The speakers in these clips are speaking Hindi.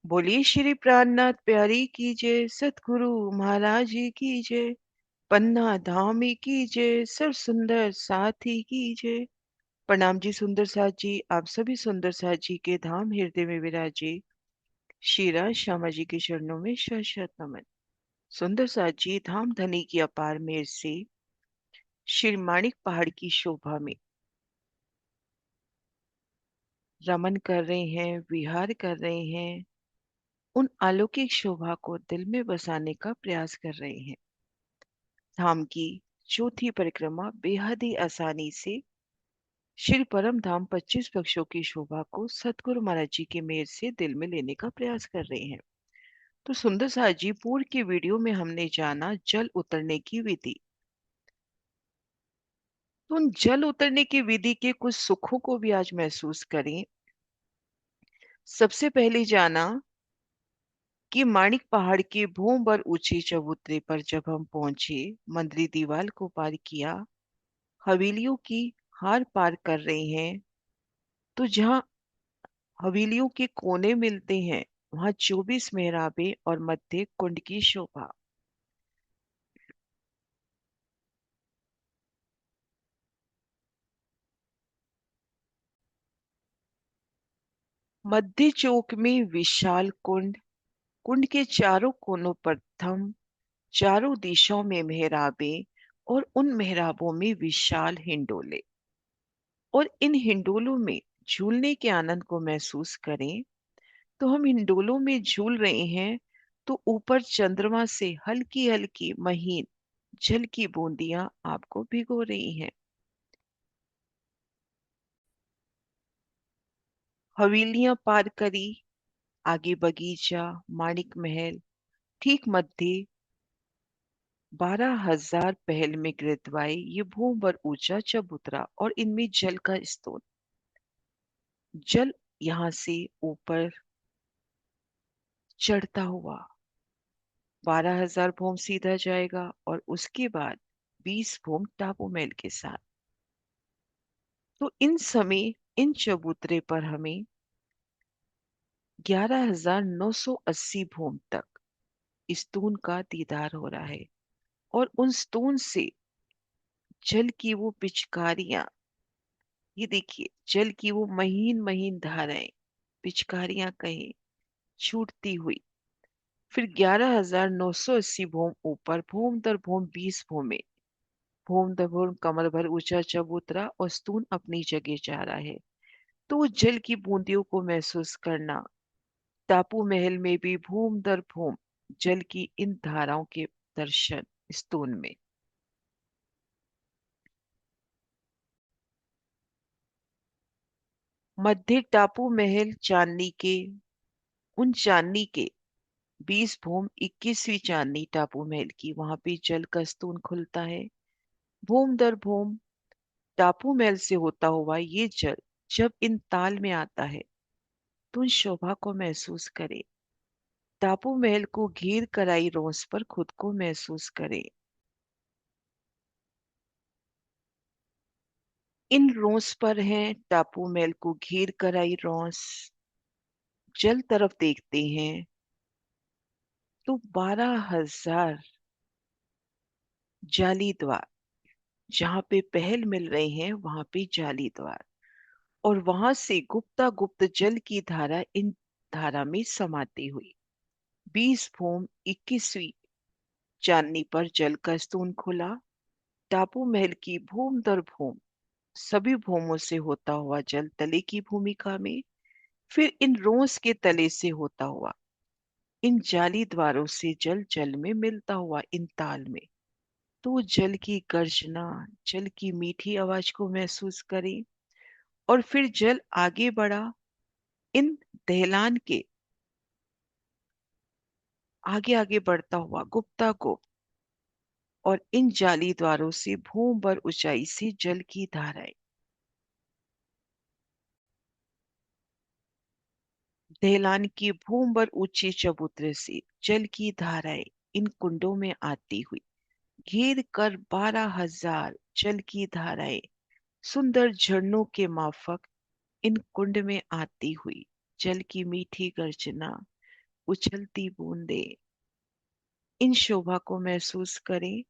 बोलिए श्री प्राणनाथ प्यारी की जय, सतगुरु महाराज जी की जय, पन्ना धामी की जय, सर्व सुंदर साथी की जय। प्रणाम जी सुंदर साथ जी, आप सभी सुंदर साथ जी के धाम हृदय में विराजे श्री राज श्यामा जी के चरणों में शत शत नमन। सुंदर साथ जी धाम धनी की अपार मेहर से श्री माणिक पहाड़ की शोभा में रमन कर रहे हैं, विहार कर रहे हैं, उन अलौकिक शोभा को दिल में बसाने का प्रयास कर रहे हैं। धाम की चौथी परिक्रमा बेहद ही आसानी से श्री परम धाम 25 पक्षों की शोभा को सतगुरु महाराज जी की मेहर से दिल में लेने का प्रयास कर रहे हैं। तो सुंदर साहब जी, पूर्व की वीडियो में हमने जाना जल उतरने की विधि। तो उन जल उतरने की विधि के कुछ सुखों को भी आज महसूस करें। सबसे पहले जाना कि माणिक पहाड़ के भूम पर ऊंचे चबूतरे पर जब हम पहुंचे, मंदिर दीवार को पार किया, हवेलियों की हार पार कर रहे हैं, तो जहाँ हवेलियों के कोने मिलते हैं वहां 24 मेहराबें और मध्य कुंड की शोभा। मध्य चौक में विशाल कुंड, कुंड के चारों कोनों पर थम, चारों दिशाओं में मेहराबें और उन मेहराबों में विशाल हिंडोले, और इन हिंडोलों में झूलने के आनंद को महसूस करें। तो हम हिंडोलों में झूल रहे हैं, तो ऊपर चंद्रमा से हल्की हल्की महीन जल की बूंदियां आपको भिगो रही हैं। हवेलियां पार करी, आगे बगीचा, माणिक महल, ठीक मध्य 12,000 पहल में गिरद्वाई ये भूम पर ऊंचा चबूतरा और इनमें जल का स्रोत। जल यहाँ से ऊपर चढ़ता हुआ 12,000 भूम सीधा जाएगा और उसके बाद 20 भूम टापू महल के साथ। तो इन समय इन चबूतरे पर हमें 11,980 भूम तक स्तून का दीदार हो रहा है, और उन स्तून से जल की वो पिचकारियां, ये देखिए जल की वो महीन महीन धाराएं, पिचकारियां कहें, छूटती हुई। फिर 11,980 भूम ऊपर, भूम दर भूम 20 भूमे, भूम दर भूम कमर भर ऊंचा चबूतरा और स्तून अपनी जगह जा रहा है। तो उस जल की बूंदियों को महसूस करना, टापू महल में भी भूम दर भूम जल की इन धाराओं के दर्शन स्तून में। मध्य टापू महल चांदनी के, उन चांदनी के 20 भूम 21वीं चांदनी टापू महल की, वहां पे जल का स्तून खुलता है। भूम दर भूम टापू महल से होता हुआ ये जल जब इन ताल में आता है, तो उन शोभा को महसूस करे। टापू महल को घेर कर आई रोंस पर खुद को महसूस करे। इन रोंस पर हैं टापू महल को घेर कर आई रोंस। जल तरफ देखते हैं तो 12,000 जाली द्वार, जहां पे पहल मिल रहे हैं वहां पे जाली द्वार, और वहां से गुप्ता गुप्त जल की धारा इन धारा में समाती हुई 20 भूम 21वीं चांदनी पर जल का स्तून खुला। टापू महल की भूम दर भूम सभी भूमों से होता हुआ जल तले की भूमिका में, फिर इन रोंस के तले से होता हुआ इन जाली द्वारों से जल जल में मिलता हुआ इन ताल में। तो जल की गर्जना, जल की मीठी आवाज को महसूस करें, और फिर जल आगे बढ़ा इन दहलान के आगे आगे बढ़ता हुआ गुप्ता गुप्त, और इन जाली द्वारों से भूम भर ऊंचाई से जल की धाराएं दहलान की भूम भर ऊंचे चबूतरे से जल की धाराएं इन कुंडों में आती हुई घेर कर 12,000 जल की धाराएं सुंदर झरनों के माफक इन कुंड में आती हुई जल की मीठी गर्जना, उछलती बूंदे, इन शोभा को महसूस करें।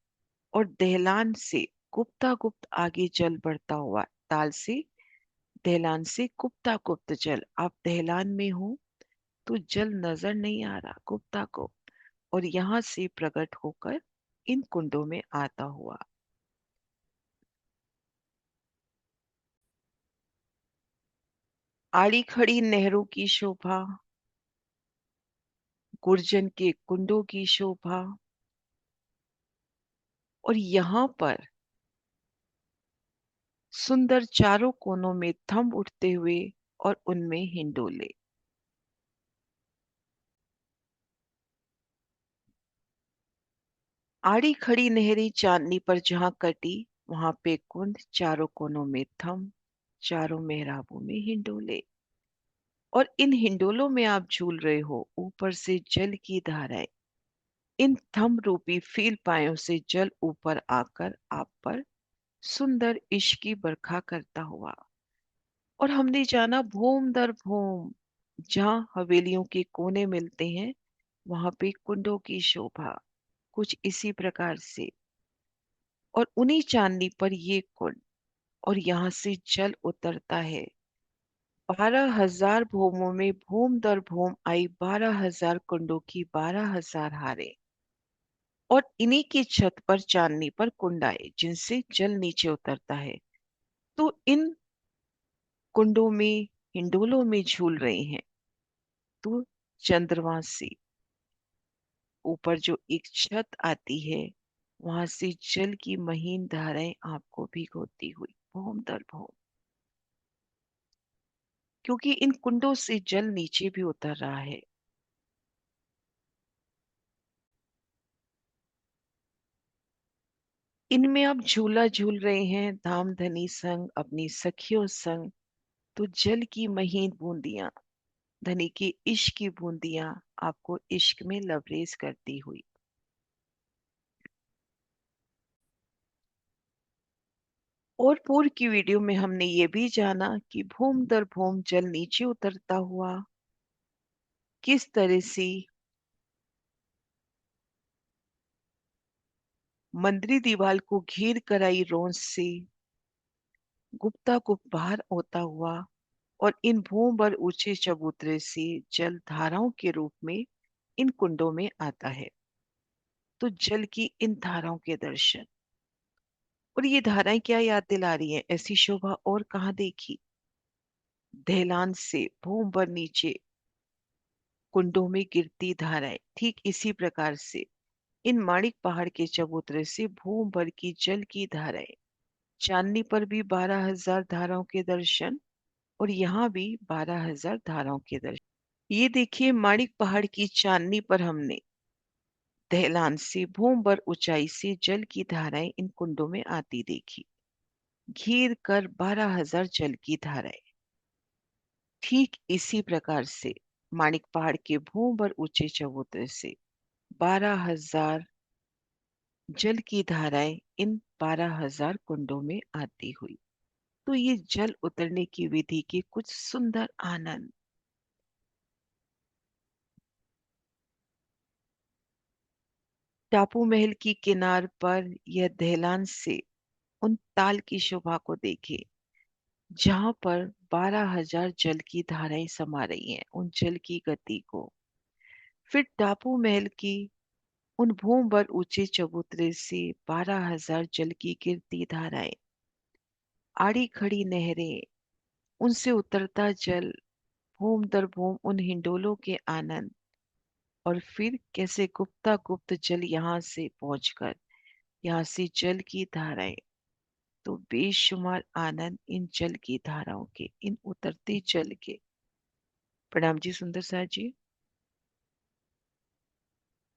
और दहलान से गुप्ता गुप्त आगे जल बढ़ता हुआ, ताल से दहलान से गुप्ता गुप्त जल, आप दहलान में हो तो जल नजर नहीं आ रहा गुप्ता को, और यहां से प्रकट होकर इन कुंडों में आता हुआ। आड़ी खड़ी नहरों की शोभा, गुर्जन के कुंडों की शोभा, और यहाँ पर सुंदर चारों कोनों में थंब उठते हुए और उनमें हिंडोले। आड़ी खड़ी नहरें चांदनी पर जहां कटी, वहां पे कुंड, चारों कोनों में थंब, चारों मेहराबों में हिंडोले। और इन हिंडोलों में आप झूल रहे हो, ऊपर से जल की धाराएं, इन थंब रूपी फील पायों से जल ऊपर आकर आप पर सुंदर इश्क की बरखा करता हुआ। और हमने जाना भूम दर भूम, जहां हवेलियों के कोने मिलते हैं, वहां पे कुंडों की शोभा कुछ इसी प्रकार से। और उन्हीं चांदनी पर ये कुंड, और यहाँ से जल उतरता है। 12,000 भूमों में भूम दर भूम आई, 12,000 कुंडों की 12,000 हारे। और इन्हीं की छत पर चांदनी पर कुंड आए, जिनसे जल नीचे उतरता है। तो इन कुंडों में, हिंडोलों में झूल रहे हैं। तो चंद्रमा से ऊपर जो एक छत आती है, वहां से जल की महीन धाराएं आपको भिगोती हुई भूम दर भूम, क्योंकि इन कुंडों से जल नीचे भी उतर रहा है। इनमें आप झूला झूल रहे हैं धामधनी संग, अपनी सखियों संग। तो जल की महीन बूंदियां, धनी की इश्क की बूंदियां, आपको इश्क में लबरेज करती हुई। और पूर्व की वीडियो में हमने ये भी जाना कि भूम दर भूम जल नीचे उतरता हुआ किस तरह से मंदिरी दीवार को घेर कर आई रोंस से गुप्ता गुप्त बाहर होता हुआ, और इन भूम भर ऊंचे चबूतरे से जल धाराओं के रूप में इन कुंडों में आता है। तो जल की इन धाराओं के दर्शन, और ये धाराएं क्या याद दिला रही हैं, ऐसी शोभा और कहाँ देखी। दहलान से भूम भर नीचे कुंडों में गिरती धाराएं, ठीक इसी प्रकार से इन माणिक पहाड़ के चबूतरे से भूम भर की जल की धाराएं। चांदनी पर भी 12,000 धाराओं के दर्शन, और यहाँ भी 12,000 धाराओं के दर्शन। ये देखिए, माणिक पहाड़ की चांदनी पर हमने दहलान से भूम भर ऊंचाई से जल की धाराएं इन कुंडों में आती देखी, घिर कर 12,000 जल की धाराएं। ठीक इसी प्रकार से माणिक पहाड़ के भूम भर ऊंचे चबूतरे से 12,000 जल की धाराएं इन 12,000 कुंडों में आती हुई। तो ये जल उतरने की विधि के कुछ सुंदर आनंद। टापू महल की किनार पर यह दहलान से उन ताल की शोभा को देखे, जहां पर 12,000 जल की धाराएं समा रही हैं, उन जल की गति को। फिर टापू महल की उन भूम भर ऊंचे चबूतरे से 12,000 जल की गिरती धाराएं, आड़ी खड़ी नहरें, उनसे उतरता जल, भूम दर भूम उन हिंडोलों के आनंद। और फिर कैसे गुप्ता गुप्त जल यहाँ से पहुंचकर, यहाँ से जल की धाराएं। तो बेशुमार आनंद इन जल की धाराओं के, इन उतरते जल के। प्रणाम जी सुंदर साथ जी।